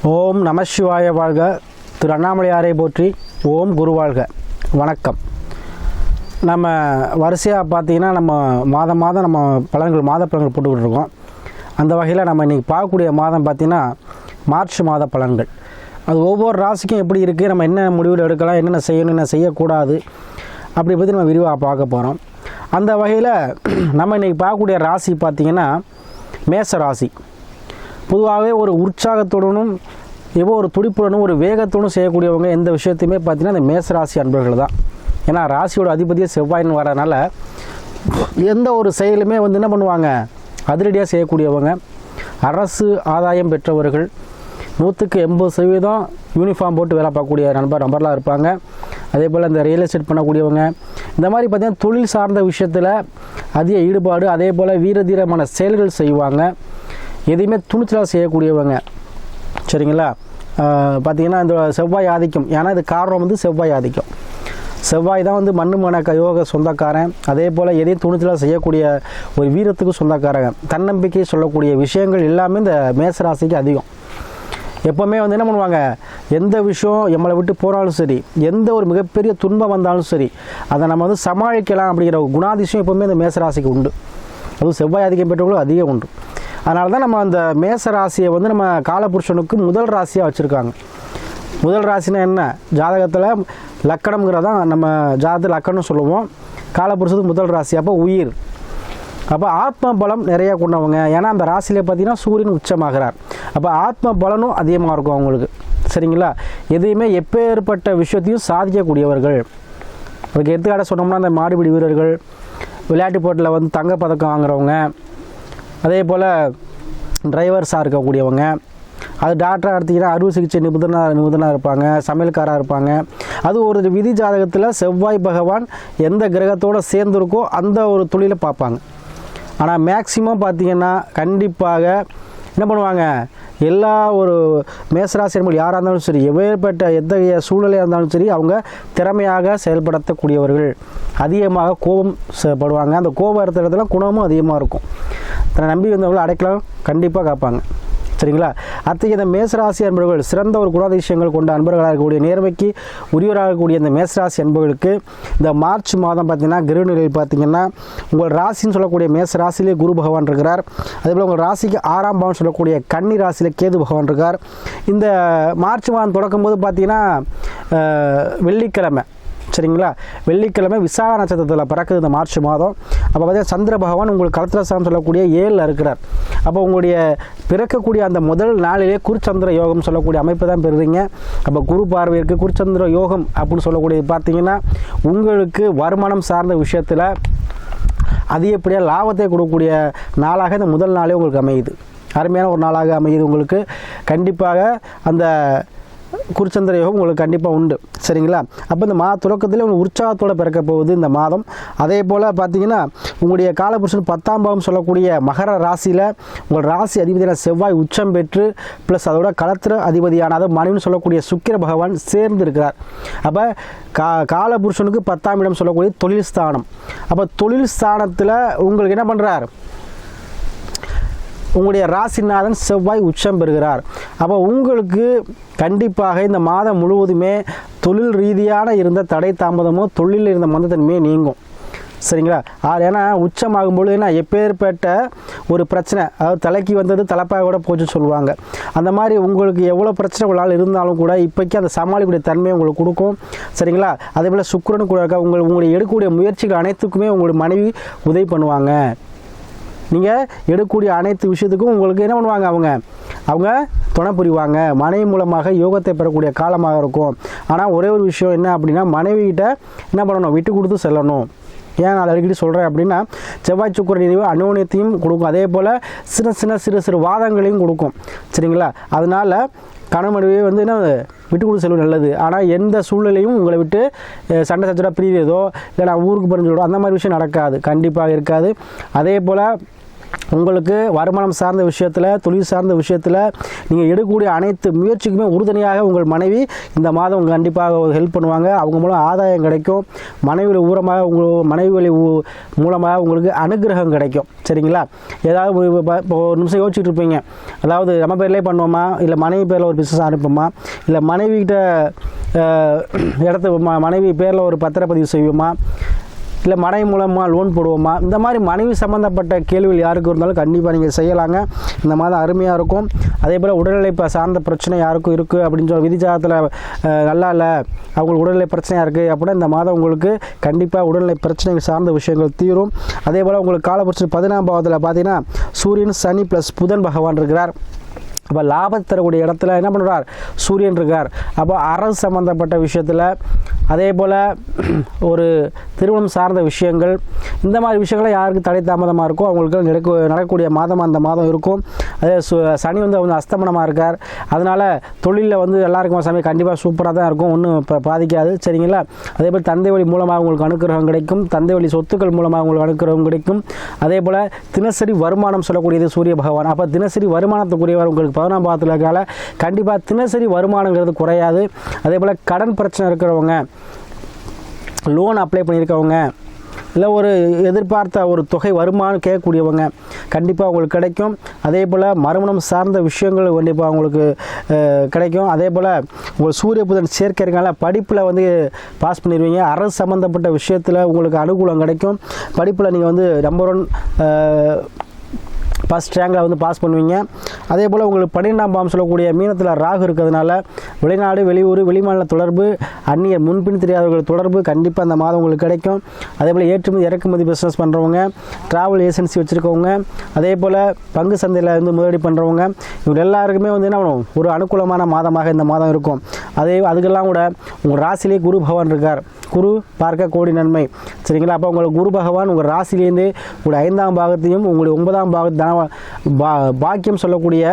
ஓம் நம சிவாய வாழ்க. திரு அண்ணாமலையாரை போற்றி. ஓம் குரு வாழ்க. வணக்கம். நம்ம வரிசையாக பார்த்திங்கன்னா நம்ம மாதம் நம்ம மாத பலன்கள் போட்டுக்கிட்டு இருக்கோம். அந்த வகையில் நம்ம இன்றைக்கி பார்க்கக்கூடிய மாதம் பார்த்திங்கன்னா மார்ச் மாத பலன்கள். அது ஒவ்வொரு ராசிக்கும் எப்படி இருக்குது, நம்ம என்ன முடிவில் எடுக்கலாம், என்னென்ன செய்யணும், என்ன செய்யக்கூடாது, அப்படி பற்றி நம்ம விரிவாக பார்க்க போகிறோம். அந்த வகையில் நம்ம இன்றைக்கி பார்க்கக்கூடிய ராசி பார்த்திங்கன்னா மேச ராசி. பொதுவாகவே ஒரு உற்சாகத்துடனும் ஒரு துடிப்புடனும் ஒரு வேகத்துடனும் செய்யக்கூடியவங்க எந்த விஷயத்தையுமே பார்த்திங்கன்னா இந்த மேசராசி அன்பர்கள் தான். ஏன்னா ராசியோட அதிபதியை செவ்வாயின்னு வரனால எந்த ஒரு செயலுமே என்ன பண்ணுவாங்க, அதிரடியாக செய்யக்கூடியவங்க. அரசு ஆதாயம் பெற்றவர்கள், 100% யூனிஃபார்ம் போட்டு வேலை பார்க்கக்கூடிய நபர்லாம் இருப்பாங்க. அதே போல் இந்த ரியல் எஸ்டேட் பண்ணக்கூடியவங்க, இந்த மாதிரி பார்த்திங்கன்னா தொழில் சார்ந்த விஷயத்தில் அதிக ஈடுபாடு, அதே போல் வீரதீரமான செயல்கள் செய்வாங்க. எதையுமே துணிச்சலாக செய்யக்கூடியவங்க. சரிங்களா? பார்த்திங்கன்னா இந்த செவ்வாய் ஆதிக்கம், ஏன்னா இது காரணம் செவ்வாய் ஆதிக்கம். செவ்வாய் தான் மண்ணு மணக்க யோக சொந்தக்காரன். அதே போல் எதையும் துணிச்சலாக செய்யக்கூடிய ஒரு வீரத்துக்கு சொந்தக்காரங்க. தன்னம்பிக்கை சொல்லக்கூடிய விஷயங்கள் எல்லாமே இந்த மேசராசிக்கு அதிகம். எப்போவுமே என்ன பண்ணுவாங்க, எந்த விஷயம் நம்மளை விட்டு போனாலும் சரி, எந்த ஒரு மிகப்பெரிய துன்பம் வந்தாலும் சரி, அதை நம்ம சமாளிக்கலாம் அப்படிங்கிற ஒரு குணாதிசயம் எப்போவுமே இந்த மேசராசிக்கு உண்டு. அதுவும் செவ்வாய் ஆதிக்கம் பெற்றவங்களும் அதிகம் உண்டு. அதனால தான் நம்ம அந்த மேச ராசியை நம்ம காலபுருஷனுக்கு முதல் ராசியாக வச்சுருக்காங்க. முதல் ராசினா என்ன, ஜாதகத்தில் லக்கணம்ங்கிறதான் நம்ம ஜாதகத்தில் லக்கணம் சொல்லுவோம். காலபுருஷத்துக்கு முதல் ராசி. அப்போ உயிர், அப்போ ஆத்ம பலம் நிறையா கொண்டவங்க. ஏன்னா அந்த ராசியில் பார்த்திங்கன்னா சூரியன் உச்சமாகிறார். அப்போ ஆத்ம பலனும் அதிகமாக இருக்கும் அவங்களுக்கு. சரிங்களா? எதையுமே எப்பேற்பட்ட விஷயத்தையும் சாதிக்கக்கூடியவர்கள். அதுக்கு எடுத்துக்காட்ட சொன்னோம்னா அந்த மாடுபிடி வீரர்கள், விளையாட்டு போட்டியில் தங்கப்பதக்கம் வாங்குறவங்க, அதே போல் டிரைவர்ஸாக இருக்கக்கூடியவங்க, அது டாக்டராக எடுத்திங்கன்னா அறுவை சிகிச்சை நிபுணராக இருப்பாங்க, சமையல்காராக இருப்பாங்க. அது ஒரு விதி ஜாதகத்தில் செவ்வாய் பகவான் எந்த கிரகத்தோடு சேர்ந்துருக்கோ அந்த ஒரு தொழிலை பார்ப்பாங்க. ஆனால் மேக்சிமம் பார்த்திங்கன்னா கண்டிப்பாக என்ன பண்ணுவாங்க, எல்லா ஒரு மேசராசி என்பது யாராக இருந்தாலும் சரி, எவ்வளோப்பட்ட எத்தகைய சூழ்நிலையாக இருந்தாலும் சரி, அவங்க திறமையாக செயல்படுத்தக்கூடியவர்கள். அதிகமாக கோபம் படுவாங்க. அந்த கோபம் இருக்கிற இடத்துல குணமும் அதிகமாக இருக்கும். தன்னை நம்பி வந்தவங்களை அடைக்கலாம் கண்டிப்பாக காப்பாங்க. சரிங்களா? அத்தகைய இந்த மேசராசி அன்பர்கள் சிறந்த ஒரு குணாதிசயங்கள் கொண்ட அன்பர்களாக இருக்கக்கூடிய, நேர்மைக்கு உரியவராகக்கூடிய இந்த மேசராசி அன்பர்களுக்கு இந்த மார்ச் மாதம் பார்த்திங்கன்னா கிரகநிலையில் பார்த்திங்கன்னா உங்கள் ராசின்னு சொல்லக்கூடிய மேச ராசியிலே குரு பகவான் இருக்கிறார். அதேபோல் உங்கள் ராசிக்கு 6ஆம் பாவம் சொல்லக்கூடிய கன்னி ராசியில் கேது பகவான் இருக்கார். இந்த மார்ச் மாதம் தொடக்கும் போது பார்த்திங்கன்னா வெள்ளிக்கிழமை, சரிங்களா, வெள்ளிக்கிழமை விசாக நட்சத்திரத்தில் பிறக்குது இந்த மார்ச் மாதம். அப்போ பார்த்தீங்கன்னா சந்திர பகவான் உங்களுக்கு கலத்திரசாரம் சொல்லக்கூடிய 7ல் இருக்கிறார். அப்போ உங்களுடைய பிறக்கக்கூடிய அந்த முதல் நாளிலே குருச்சந்திர யோகம் சொல்லக்கூடிய அமைப்பு தான் பெறுறீங்க. அப்போ குரு பார்வை இருக்குது. குருச்சந்திர யோகம் அப்படின்னு சொல்லக்கூடியது பார்த்திங்கன்னா உங்களுக்கு வருமானம் சார்ந்த விஷயத்தில் அதிகப்படியாக லாபத்தை கொடுக்கக்கூடிய நாளாக இந்த முதல் நாளே உங்களுக்கு அமையுது. அருமையான ஒரு நாளாக அமையுது உங்களுக்கு. கண்டிப்பாக அந்த குருச்சந்திர யோகம் உங்களுக்கு கண்டிப்பாக உண்டு. சரிங்களா? அப்போ இந்த மாத தொடக்கத்தில் உங்களுக்கு உற்சாகத்தோடு பிறக்க போகுது இந்த மாதம். அதே போல் பார்த்திங்கன்னா உங்களுடைய காலபுருஷன் 10ஆம் பாவம் சொல்லக்கூடிய மகர ராசியில் உங்கள் ராசி அதிபதியான செவ்வாய் உச்சம் பெற்று ப்ளஸ் அதோட களத்திர அதிபதியான அதாவது மனைவின்னு சொல்லக்கூடிய சுக்கிர பகவான் சேர்ந்து இருக்கிறார். அப்போ காலபுருஷனுக்கு 10ஆம் இடம் சொல்லக்கூடிய தொழில் ஸ்தானம். அப்போ தொழில் ஸ்தானத்தில் உங்களுக்கு என்ன பண்ணுறார், உங்களுடைய ராசிநாதன் செவ்வாய் உச்சம் பெறுகிறார். அப்போ உங்களுக்கு கண்டிப்பாக இந்த மாதம் முழுவதுமே தொழில் ரீதியான இருந்த தடை தாமதமோ தொழிலில் இருந்த மந்தத்தன்மையே நீங்கும். சரிங்களா? ஏன்னா உச்சமாகும்பொழுது என்ன எப்பேற்பட்ட ஒரு பிரச்சனை, அதாவது தலைக்கு வந்தது தலைப்பாயோட போச்சுன்னு சொல்லுவாங்க. அந்த மாதிரி உங்களுக்கு எவ்வளோ பிரச்சனை உங்களால் இருந்தாலும் கூட இப்போக்கி அந்த சமாளிக்கக்கூடிய தன்மையை உங்களுக்கு கொடுக்கும். சரிங்களா? அதே போல் சுக்கிரன் கூட உங்களுடைய எடுக்கக்கூடிய முயற்சிகள் அனைத்துக்குமே உங்களுடைய மனைவி உதவி பண்ணுவாங்க. நீங்கள் எடுக்கக்கூடிய அனைத்து விஷயத்துக்கும் உங்களுக்கு என்ன பண்ணுவாங்க, அவங்க துணை புரிவாங்க. மனைவி மூலமாக யோகத்தை பெறக்கூடிய காலமாக இருக்கும். ஆனால் ஒரே ஒரு விஷயம் என்ன அப்படின்னா, மனைவிகிட்ட என்ன பண்ணணும், விட்டு கொடுத்து செல்லணும். ஏன் நான் அடிக்கடி சொல்கிறேன் அப்படின்னா, செவ்வாய் சுக்கிர நினைவு அந்யோன்யத்தையும் கொடுக்கும். அதே போல் சிறு வாதங்களையும் கொடுக்கும். சரிங்களா? அதனால் கணவனையே என்ன விட்டு கொடுத்து செல்வது நல்லது. ஆனால் எந்த சூழ்நிலையும் உங்களை விட்டு சண்டை சச்சரவாக பிரிவதோ இல்லை நான் ஊருக்கு பிரிஞ்சு விடும் அந்த மாதிரி விஷயம் நடக்காது, கண்டிப்பாக இருக்காது. அதே போல் உங்களுக்கு வருமானம் சார்ந்த விஷயத்தில், தொழில் சார்ந்த விஷயத்தில் நீங்கள் எடுக்கக்கூடிய அனைத்து முயற்சிக்குமே உறுதுணையாக உங்கள் மனைவி இந்த மாதம் கண்டிப்பாக ஹெல்ப் பண்ணுவாங்க. அவங்க மூலம் ஆதாயம் கிடைக்கும். மனைவியில் ஊரமாக உங்கள் மனைவி வழி மூலமாக உங்களுக்கு அனுகிரகம் கிடைக்கும். சரிங்களா? ஏதாவது இப்போ ஒரு நிமிஷம் யோசிச்சுட்டு இருப்பீங்க, அதாவது நம்ம பேர்லேயே பண்ணுவோமா, இல்லை மனைவி பேரில் ஒரு பிஸ்னஸ் ஆரம்பிப்போமா, இல்லை மனைவிகிட்ட இடத்து மனைவி பேரில் ஒரு பத்திரப்பதிவு செய்வோமா, இல்லை மனைவி மூலமாக லோன் போடுவோமா, இந்த மாதிரி மனைவி சம்மந்தப்பட்ட கேள்விகள் யாருக்கு இருந்தாலும் கண்டிப்பாக நீங்கள் செய்யலாங்க. இந்த மாதம் அருமையாக இருக்கும். அதே போல் உடல்நிலை சார்ந்த பிரச்சனை யாருக்கும் இருக்குது அப்படின்னு சொல்லி விதிஜாதத்தில் நல்லா இல்லை, அவங்களுக்கு உடல்நிலை பிரச்சனையாக இருக்குது அப்படின்னா இந்த மாதம் உங்களுக்கு கண்டிப்பாக உடல்நிலை பிரச்சனைகள் சார்ந்த விஷயங்கள் தீரும். அதே போல் உங்களுக்கு காலபுருஷ 14ஆம் பாவத்தில் பார்த்தீங்கன்னா சூரியன், சனி ப்ளஸ் புதன் பகவான் இருக்கிறார். அப்போ லாபத்தை தரக்கூடிய இடத்துல என்ன பண்ணுறார், சூரியன் இருக்கார். அப்போ அரசு சம்மந்தப்பட்ட விஷயத்தில், அதே போல் ஒரு திருமணம் சார்ந்த விஷயங்கள், இந்த மாதிரி விஷயங்கள்லாம் யாருக்கு தடை தாமதமாக இருக்கோ அவங்களுக்கு நடக்கக்கூடிய மாதமாக அந்த மாதம் இருக்கும். அதே சனி வந்து அஸ்தமனமாக இருக்கார். அதனால் தொழிலில் வந்து எல்லாருக்கும் சமயம் கண்டிப்பாக சூப்பராக தான் இருக்கும், ஒன்றும் இப்போ பாதிக்காது. சரிங்களா? அதே போல் தந்தை வழி மூலமாக உங்களுக்கு அனுக்கிரகம் கிடைக்கும். தந்தை வழி சொத்துக்கள் மூலமாக உங்களுக்கு அனுக்கிரகம் கிடைக்கும். அதே போல் தினசரி வருமானம் சொல்லக்கூடியது சூரிய பகவான். அப்போ தினசரி வருமானத்துக்குரியவர் உங்களுக்கு 14ஆம் பாவத்தில் இருக்கால கண்டிப்பாக தினசரி வருமானங்கிறது குறையாது. அதே போல் கடன் பிரச்சனை இருக்கிறவங்க, லோன் அப்ளை பண்ணியிருக்கவங்க, இல்லை ஒரு எதிர்பார்த்த ஒரு தொகை வருமானம் கேட்கக்கூடியவங்க கண்டிப்பாக உங்களுக்கு கிடைக்கும். அதே போல் மறுமணம் சார்ந்த விஷயங்கள் கண்டிப்பாக உங்களுக்கு கிடைக்கும். அதே போல் உங்கள் சூரிய புதன் சேர்க்கை இருக்கனால படிப்பில் வந்து பாஸ் பண்ணிடுவீங்க. அரசு சம்மந்தப்பட்ட விஷயத்தில் உங்களுக்கு அனுகூலம் கிடைக்கும். படிப்பில் நீங்கள் வந்து நம்பர் 1 ஃபஸ்ட் ரேங்கில் வந்து பாஸ் பண்ணுவீங்க. அதே போல் உங்களுக்கு 12ஆம் பாவம் சொல்லக்கூடிய மீனத்தில் ராகு இருக்கிறதுனால வெளிநாடு, வெளியூர், வெளிமாநில தொடர்பு, அந்நிய முன்பின் தெரியாதவர்கள் தொடர்பு கண்டிப்பாக அந்த மாதம் உங்களுக்கு கிடைக்கும். அதே போல் ஏற்றுமதி இறக்குமதி பிஸ்னஸ் பண்ணுறவங்க, ட்ராவல் ஏஜென்சி வச்சுருக்கவங்க, அதே போல் பங்கு சந்தையில் வந்து முதலீடு பண்ணுறவங்க, இவங்க எல்லாருக்குமே வந்து என்ன பண்ணுவோம், ஒரு அனுகூலமான மாதமாக இந்த மாதம் இருக்கும். அதுக்கெல்லாம் கூட உங்கள் ராசிலேயே குரு பகவான் இருக்கார். குரு பார்க்க கோடி நன்மை. சரிங்களா? அப்போ உங்களுக்கு குரு பகவான் உங்கள் ராசிலேருந்து உங்களுடைய 5ஆம் பாகத்தையும் உங்களுடைய 9ஆம் பாகத்தை பாக்கியம் சொல்லக்கூடிய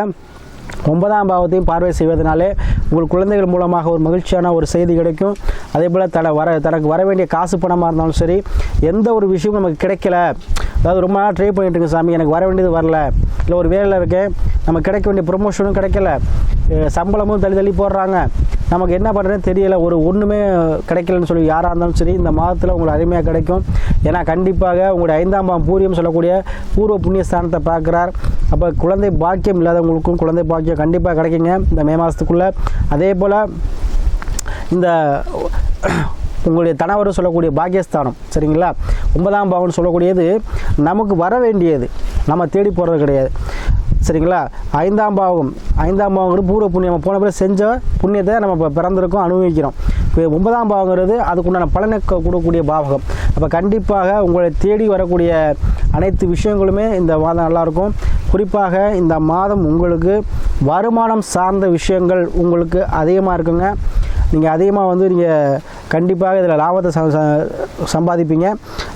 9ஆம் பாவத்தையும் பார்வை செய்வதனாலே உங்கள் குழந்தைகள் மூலமாக ஒரு மகிழ்ச்சியான ஒரு செய்தி கிடைக்கும். அதே போல் தனக்கு வர வேண்டிய காசு பணமாக இருந்தாலும் சரி, எந்த ஒரு விஷயமும் நமக்கு கிடைக்கல, அதாவது ரொம்ப நாள் ட்ரை பண்ணிட்டு இருக்கு சாமி, எனக்கு வர வேண்டியது வரல, இல்லை ஒரு வேலையில் இருக்கேன், நமக்கு கிடைக்க வேண்டிய ப்ரொமோஷனும் கிடைக்கல, சம்பளமும் தள்ளி போடுறாங்க, நமக்கு என்ன பண்ணுறதுன்னு தெரியலை, ஒன்றுமே கிடைக்கலன்னு சொல்லி யாராக இருந்தாலும் சரி இந்த மாதத்தில் உங்களுக்கு அருமையாக கிடைக்கும். ஏன்னா கண்டிப்பாக உங்களுடைய 5ஆம் பாவம் பூரியம் சொல்லக்கூடிய பூர்வ புண்ணிய ஸ்தானத்தை பார்க்குறார். அப்போ குழந்தை பாக்கியம் இல்லாதவங்களுக்கும் குழந்தை பாக்கியம் கண்டிப்பாக கிடைக்குங்க இந்த மே மாதத்துக்குள்ளே. அதே போல் இந்த உங்களுடைய தனவரும் சொல்லக்கூடிய பாக்கியஸ்தானம், சரிங்களா? 9ஆம் பாவம்னு சொல்லக்கூடியது நமக்கு வர வேண்டியது, நம்ம தேடி போகிறது கிடையாது. சரிங்களா? 5ஆம் பாவங்கிறது பூர்வ புண்ணியம், போன பிறகு செஞ்ச புண்ணியத்தை நம்ம இப்போ பிறந்திருக்கோம், அனுபவிக்கிறோம். இப்போ 9ஆம் பாவங்கிறது அதுக்குண்டான பலனை கொடுக்கக்கூடிய பாவகம். அப்போ கண்டிப்பாக உங்களை தேடி வரக்கூடிய அனைத்து விஷயங்களுமே இந்த மாதம் நல்லாயிருக்கும். குறிப்பாக இந்த மாதம் உங்களுக்கு வருமானம் சார்ந்த விஷயங்கள் உங்களுக்கு அதிகமாக இருக்குங்க. நீங்கள் அதிகமாக வந்து நீங்கள் கண்டிப்பாக இதில் லாபத்தை சம்பாதிப்பீங்க.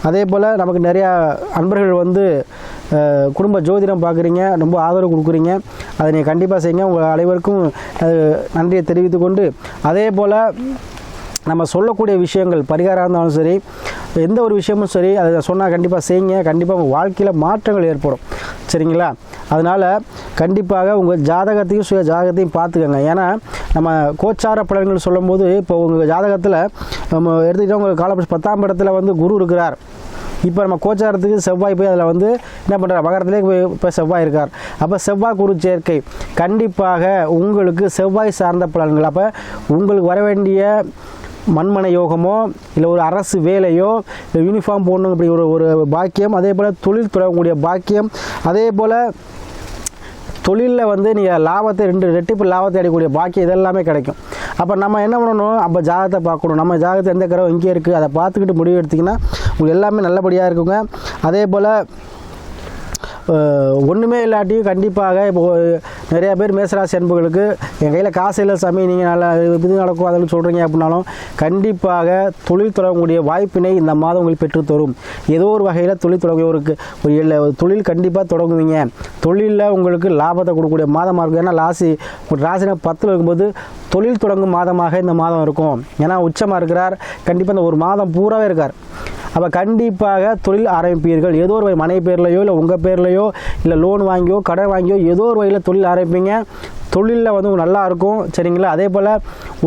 அதே போல் நமக்கு நிறையா அன்பர்கள் வந்து குடும்ப ஜோதிடம் பார்க்குறீங்க, ரொம்ப ஆதரவு கொடுக்குறீங்க. அதை நீங்கள் கண்டிப்பாக செய்யுங்க. உங்கள் அனைவருக்கும் நன்றியை தெரிவித்துக்கொண்டு, அதே போல் நம்ம சொல்லக்கூடிய விஷயங்கள் பரிகாரம் இருந்தாலும் சரி, எந்த ஒரு விஷயமும் சரி, அதை சொன்னால் கண்டிப்பாக செய்யுங்க. கண்டிப்பாக உங்கள் வாழ்க்கையில் மாற்றங்கள் ஏற்படும். சரிங்களா? அதனால் கண்டிப்பாக உங்கள் ஜாதகத்தையும் சுய ஜாதகத்தையும் பார்த்துக்கோங்க. ஏன்னா நம்ம கோச்சார பலன்கள் சொல்லும்போது, இப்போ உங்கள் ஜாதகத்தில் நம்ம எடுத்துக்கிட்டால் உங்களுக்கு காலபுருஷ 10ஆம் இடத்துல வந்து குரு இருக்கிறார். இப்போ நம்ம கோச்சாரத்துக்கு செவ்வாய் போய் அதில் வந்து என்ன பண்ணுறார், மகரத்திலே இப்போ செவ்வாய் இருக்கார். அப்போ செவ்வாய் குரு சேர்க்கை கண்டிப்பாக உங்களுக்கு செவ்வாய் சார்ந்த பலன்கள். அப்போ உங்களுக்கு வர வேண்டிய மண்மனை யோகமோ, இல்லை ஒரு அரசு வேலையோ, இல்லை யூனிஃபார்ம் போடணும், இப்படி ஒரு பாக்கியம். அதே போல் தொழில் தொடங்கக்கூடிய பாக்கியம். அதே போல் தொழிலில் வந்து நீங்கள் லாபத்தை 2 ரெட்டிப்பு லாபத்தை அடையக்கூடிய பாக்கியம் இதெல்லாமே கிடைக்கும். அப்போ நம்ம என்ன பண்ணணும், அப்போ ஜாதகத்தை பார்க்கணும். நம்ம ஜாதகத்தை எந்த கிரகம் இங்கே இருக்குது அதை பார்த்துக்கிட்டு முடிவு எடுத்திங்கன்னா உங்களுக்கு எல்லாமே நல்லபடியாக இருக்குங்க. அதே போல் ஒன்றுமே இல்லாட்டியும் கண்டிப்பாக இப்போ நிறையா பேர் மேசராசி அன்புகளுக்கு என் கையில் காசு இல்லை சாமி, நீங்கள் நல்லா இது நடக்கும் அதெல்லாம் சொல்கிறீங்க அப்படின்னாலும் கண்டிப்பாக தொழில் தொடங்கக்கூடிய வாய்ப்பினை இந்த மாதம் உங்களுக்கு பெற்றுத்தரும். ஏதோ ஒரு வகையில் தொழில் தொடங்க ஒரு தொழில் கண்டிப்பாக தொடங்குவீங்க. தொழிலில் உங்களுக்கு லாபத்தை கொடுக்கக்கூடிய மாதமாக இருக்கும். ஏன்னா ராசினா 10 இருக்கும்போது தொழில் தொடங்கும் மாதமாக இந்த மாதம் இருக்கும். ஏன்னா உச்சமாக இருக்கிறார், கண்டிப்பாக இந்த ஒரு மாதம் பூராவே இருக்கார். அப்போ கண்டிப்பாக தொழில் ஆரம்பிப்பீர்கள். ஏதோ ஒரு மனை பேர்லையோ இல்லை உங்கள் பேர்லையோ இல்லை லோன் வாங்கியோ கடன் வாங்கியோ ஏதோ ஒரு வகையில் தொழில் ஆரம்பிப்பீங்க. தொழிலில் வந்து நல்லா இருக்கும். சரிங்களா? அதே போல்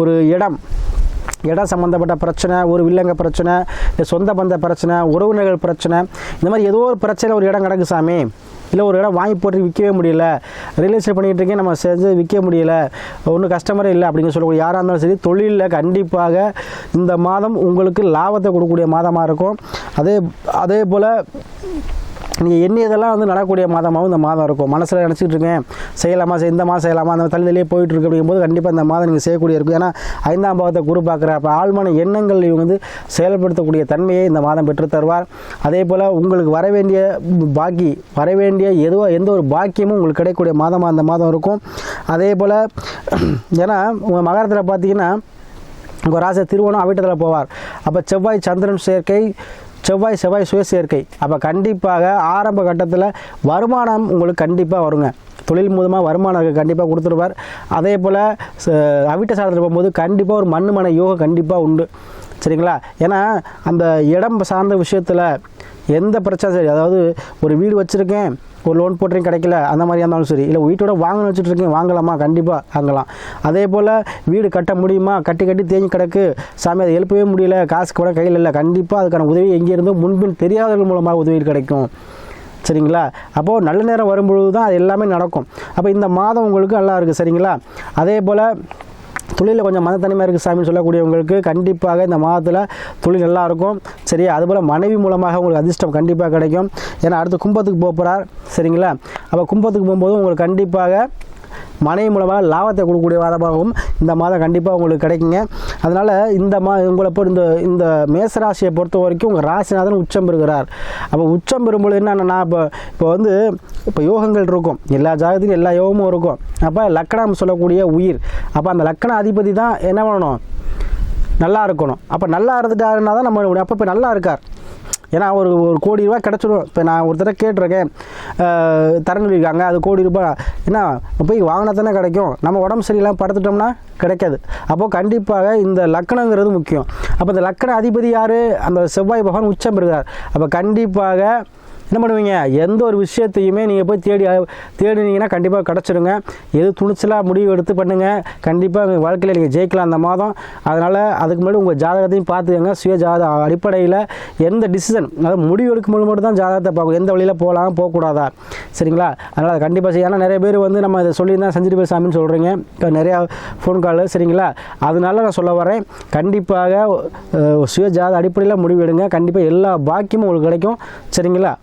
ஒரு இடம் சம்மந்தப்பட்ட பிரச்சனை, ஒரு வில்லங்க பிரச்சனை, இல்லை சொந்த பந்த பிரச்சனை, உறவினர்கள் பிரச்சனை, இந்த மாதிரி ஏதோ ஒரு பிரச்சனை ஒரு இடம் கிடக்கு சாமி, இல்லை ஒரு இடம் வாங்கி போட்டு விற்கவே முடியல, ரியல் எஸ்டேட் பண்ணிகிட்டு இருக்கேன் நம்ம செஞ்சு விற்க முடியல, ஒன்றும் கஸ்டமரே இல்லை அப்படின்னு சொல்லக்கூடிய யாராக இருந்தாலும் சரி, தொழிலில் கண்டிப்பாக இந்த மாதம் உங்களுக்கு லாபத்தை கொடுக்கக்கூடிய மாதமாக இருக்கும். அதே போல் நீங்கள் எண்ணியதெல்லாம் வந்து நடக்கக்கூடிய மாதமாகவும் இந்த மாதம் இருக்கும். மனசில் நினச்சிக்கிட்டு இருக்கேன் செய்யலாமா, இந்த மாதம் செய்யலாமா, அந்த தள்ளிலேயே போயிட்டுருக்கு அப்படிங்கும்போது கண்டிப்பாக இந்த மாதம் நீங்கள் செய்யக்கூடிய இருக்கும். ஏன்னா 5ஆம் பாவத்தை குரு பார்க்குற அப்போ ஆழ்மான எண்ணங்கள் வந்து செயல்படுத்தக்கூடிய தன்மையை இந்த மாதம் பெற்று தருவார். அதே போல் உங்களுக்கு வர வேண்டிய எந்த ஒரு பாக்கியமும் உங்களுக்கு கிடைக்கக்கூடிய மாதமாக அந்த மாதம் இருக்கும். அதே போல் ஏன்னா உங்கள் மகரத்தில் பார்த்தீங்கன்னா உங்கள் ராசி திருவோணம் அவிட்டத்தில் போவார். அப்போ செவ்வாய் சந்திரன் சேர்க்கை, செவ்வாய் சுய சேர்க்கை. அப்போ கண்டிப்பாக ஆரம்ப கட்டத்தில் வருமானம் உங்களுக்கு கண்டிப்பாக வருங்க. தொழில் மூலமாக வருமானம் கண்டிப்பாக கொடுத்துருவார். அதே போல் அவிட்ட சாதத்தில் போகும்போது கண்டிப்பாக ஒரு மண்ணு யோகம் கண்டிப்பாக உண்டு. சரிங்களா? ஏன்னா அந்த இடம் சார்ந்த விஷயத்தில் எந்த பிரச்சனை சரி, அதாவது ஒரு வீடு வச்சுருக்கேன், ஒரு லோன் போட்டுறேன் கிடைக்கல, அந்த மாதிரி இருந்தாலும் சரி, இல்லை வீட்டோட வாங்கணும்னு வச்சுட்ருக்கேன், வாங்கலாமா, கண்டிப்பாக வாங்கலாம். அதே போல் வீடு கட்ட முடியுமா, கட்டி தேங்கி கிடக்கு சாமி, அதை எழுப்பவே முடியல, காசு கூட கையில் இல்லை, கண்டிப்பாக அதுக்கான உதவி எங்கேருந்தோ முன்பின் தெரியாதவர்கள் மூலமாக உதவி கிடைக்கும். சரிங்களா? அப்போது நல்ல நேரம் வரும்பொழுது தான் அது எல்லாமே நடக்கும். அப்போ இந்த மாதம் உங்களுக்கு நல்லா இருக்குது. சரிங்களா? அதே போல் தொழிலில் கொஞ்சம் மனத்தனிமையாக இருக்குது சாமின்னு சொல்லக்கூடியவங்களுக்கு கண்டிப்பாக இந்த மாதத்தில் தொழில் நல்லா இருக்கும். சரி, அதுபோல் மனைவி மூலமாக உங்களுக்கு அதிர்ஷ்டம் கண்டிப்பாக கிடைக்கும். ஏன்னா அடுத்து கும்பத்துக்கு போகிறார். சரிங்களா? அப்போ கும்பத்துக்கு போகும்போது உங்களுக்கு கண்டிப்பாக மனைவி மூலமாக லாபத்தை கொடுக்கக்கூடிய மாதமாகவும் இந்த மாதம் கண்டிப்பாக உங்களுக்கு கிடைக்குங்க. அதனால் இந்த உங்களை இந்த மேசராசியை பொறுத்த வரைக்கும் உங்கள் ராசிநாதன் உச்சம் பெறுகிறார். அப்போ உச்சம் பெறும்போது என்னென்னா இப்போ யோகங்கள் இருக்கும், எல்லா ஜாதகத்துக்கும் எல்லா யோகமும் இருக்கும். அப்போ லக்கணம் சொல்லக்கூடிய உயிர், அப்போ அந்த லக்கண அதிபதி தான் என்ன பண்ணணும், நல்லா இருக்கணும். அப்போ நல்லா இருந்துட்டாருன்னா தான் நம்ம அப்போ இப்போ நல்லா இருக்கார். ஏன்னா ஒரு கோடி ரூபா கிடச்சிடும். இப்போ நான் ஒருத்தர கேட்டிருக்கேன், தரன்னு இருக்காங்க, அது கோடி ரூபாய் என்ன போய் வாங்கினா தானே கிடைக்கும், நம்ம உடம்பு சரியில்லாமல் படுத்துட்டோம்னா கிடைக்காது. அப்போது கண்டிப்பாக இந்த லக்கணங்கிறது முக்கியம். அப்போ இந்த லக்கண அதிபதி யார், அந்த செவ்வாய் பகவான் உச்சம் பெறுகிறார். அப்போ கண்டிப்பாக என்ன பண்ணுவீங்க, எந்த ஒரு விஷயத்தையுமே நீங்கள் போய் தேடினீங்கன்னா கண்டிப்பாக கிடச்சிடுங்க. எது துணிச்சலாக முடிவு எடுத்து பண்ணுங்கள், கண்டிப்பாக வாழ்க்கையில் நீங்கள் ஜெயிக்கலாம் அந்த மாதம். அதனால் அதுக்கு முன்னாடி உங்கள் ஜாதகத்தையும் பார்த்துக்கங்க. சுய ஜாத அடிப்படையில் எந்த டிசிஷன், அதாவது முடிவு எடுக்கும்போது மட்டும் தான் ஜாதகத்தை பார்க்கும், எந்த வழியில் போகலாம் போகக்கூடாதா. சரிங்களா? அதனால் அதை கண்டிப்பாக செய்ய. ஏன்னா நிறைய பேர் நம்ம இதை சொல்லி தான் செஞ்சுட்டு போய் சாமின்னு சொல்கிறீங்க, நிறையா ஃபோன் கால். சரிங்களா? அதனால நான் சொல்ல வரேன், கண்டிப்பாக சுய ஜாத அடிப்படையில் முடிவு எடுங்க. கண்டிப்பாக எல்லா பாக்கியமும் உங்களுக்கு கிடைக்கும். சரிங்களா?